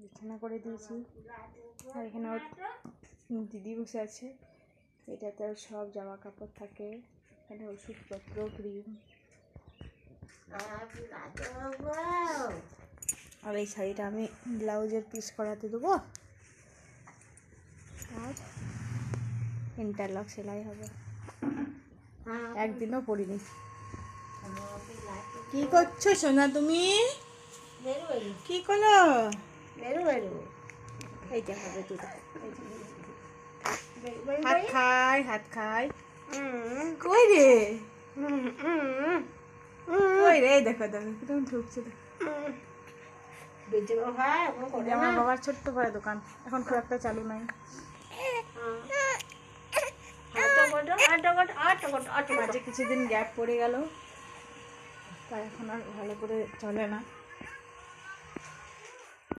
বিছানা করে দিয়েছি। আর এখানে ওর দিদি বসে আছে। এটাতে ওর সব জামা কাপড় থাকে। এখানে ওষুধপত্র, ক্রিম। আর এই শাড়িটা আমি ব্লাউজের পিস করাতে দেবো, আর ইন্টারলক সেলাই হবে। একদিনও পরিনি। কি করছো সোনা তুমি? কি করো? এইটা হবে দুটো। হাত খাই, হাত খাই। কই রে? কই রে? দেখো দেখো কিরকম ঢুকছে। আমার বাবার ছোট্ট করে দোকান, এখন খুব একটা চালু নাই। মাঝে কিছুদিন গ্যাপ পড়ে গেল, তাই এখন আর ভালো করে চলে না।